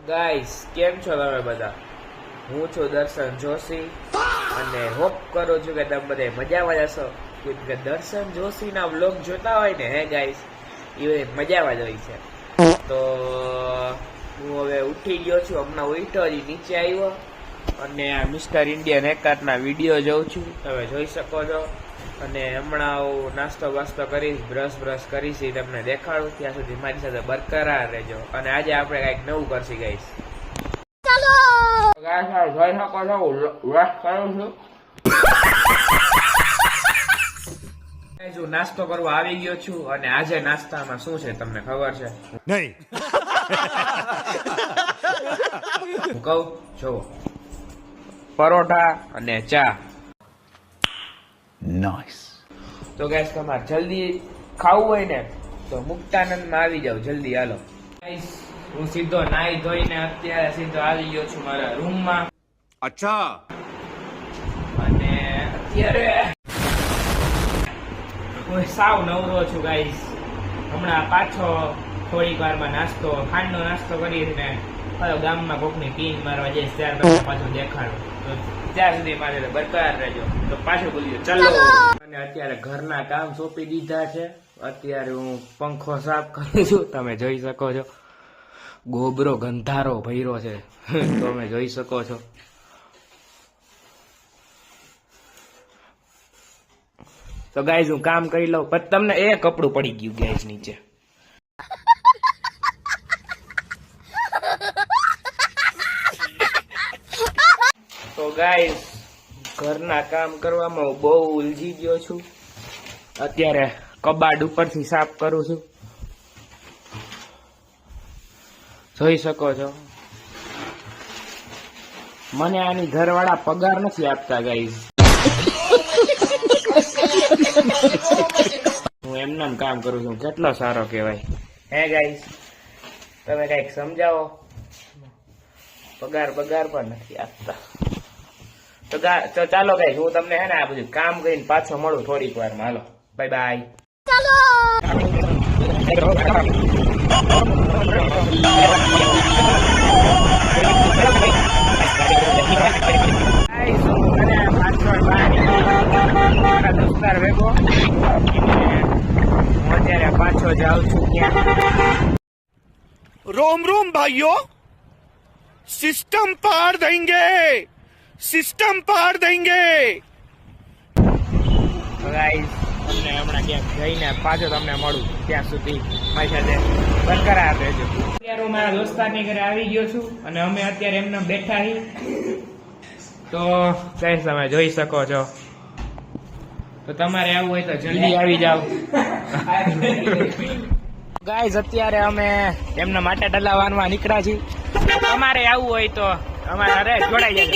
Guys કેમ છો તમે બધા? હું છું દર્શન જોશી અને હોપ કરું છું કે તમે બધા મજામાં હશો. કેમ કે દર્શન જોશીના વ્લોગ જોતા હોય ને હે ગાઈસ, એ મજામાં જ હોય છે. તો હું હવે ઉઠી ગયો છું, હમણાં ઉઠ્યો હજી નીચે આવ્યો અને આ મિસ્ટર ઇન્ડિયન હેકારના વિડીયો જોઉં છું, તમે જોઈ શકો છો. અને હમણાં હું નાસ્તો બાસ્તો કરીશ, બ્રશ કરીશ, એ તમને દેખાડું. ત્યાં સુધી મારી સાથે બરકરાર રહેજો. અને આજે આપણે કઈક નવું કરશી ગાઈસ. જોઈ શકો છો બ્રશ કરું છું. હું નાસ્તો કરવા આવી ગયો છું અને આજે નાસ્તામાં શું છે તમને ખબર છે? નહીં. હું કહું જોવો, પરોઠા અને ચા. નાઈસ. તો ગાઈસ તમારે જલ્દી ખાવું હોય ને તો મુક્તાનંદમાં આવી જાવ જલ્દી, હાલો. ગાઈસ હું સીધો નાઈ ધોઈને અત્યારે સીધો આવી ગયો છું મારા રૂમમાં. અચ્છા. અને અત્યારે હું સાવ નવરો છું ગાઈસ. હમણાં પાછો થોડીક વારમાં નાસ્તો, ખાંડનો નાસ્તો કરીને ગામમાં કોકની પીન મારવા જઈશ, ત્યાર પછી પાછું દેખાડું. તો ત્યાં સુધી મારે બરકરાર રહેજો. તો પાછું બોલ્યો ચાલો. અને અત્યારે ઘરના કામ સોંપી દીધા છે. અત્યારે હું પંખો સાફ કરું છું, તમે જોઈ શકો છો. ગોબરો ગંધારો ભર્યો છે તમે જોઈ શકો છો. તો ગાઈઝ હું કામ કરી લઉં, પછી તમને એ કપડું પડી ગયું ગાઈઝ નીચે. તો ગાઈઝ ઘરના કામ કરવામાં હું બહુ ઉલઝી ગયો છું. અત્યારે કબાટ ઉપરથી સાફ કરું છું, જોઈ શકો છો. મને આની ઘરવાળા પગાર નથી આપતા ગાઈઝ. હું એમનામ કામ કરું છું, કેટલો સારો કહેવાય હે ગાઈઝ. તમે કઈક સમજાવો, પગાર પણ નથી આપતા. તો ચાલો ગાઈઝ હું તમને હે ને આ બધું કામ કરીને પાછો મળું થોડીક વારમાં. હાલો બાય બાય. અત્યારે પાછો જાઉં છું ત્યાં. रोम रोम भाइयों, सिस्टम पार देंगे, सिस्टम पार देंगे. ગાઈસ તમને હમણાં ક્યાંક જઈને પાછો તમને મળું, ત્યાં સુધી મારી સાથે બરકરાર રહેજો. અત્યારે હું મારા દોસ્તારની ઘરે આવી ગયો છું અને અમે અત્યારે એમને બેઠા છીએ. તો ગાઈસ તમે જોઈ શકો છો. તો તમારે આવવું હોય તો જલ્દી આવી જાઓ. ગાઈસ અત્યારે અમે એમના માટે ડલાવવામાં નીકળ્યા છીએ. તમારે આવવું હોય તો અમારા જોડાઈ જજો.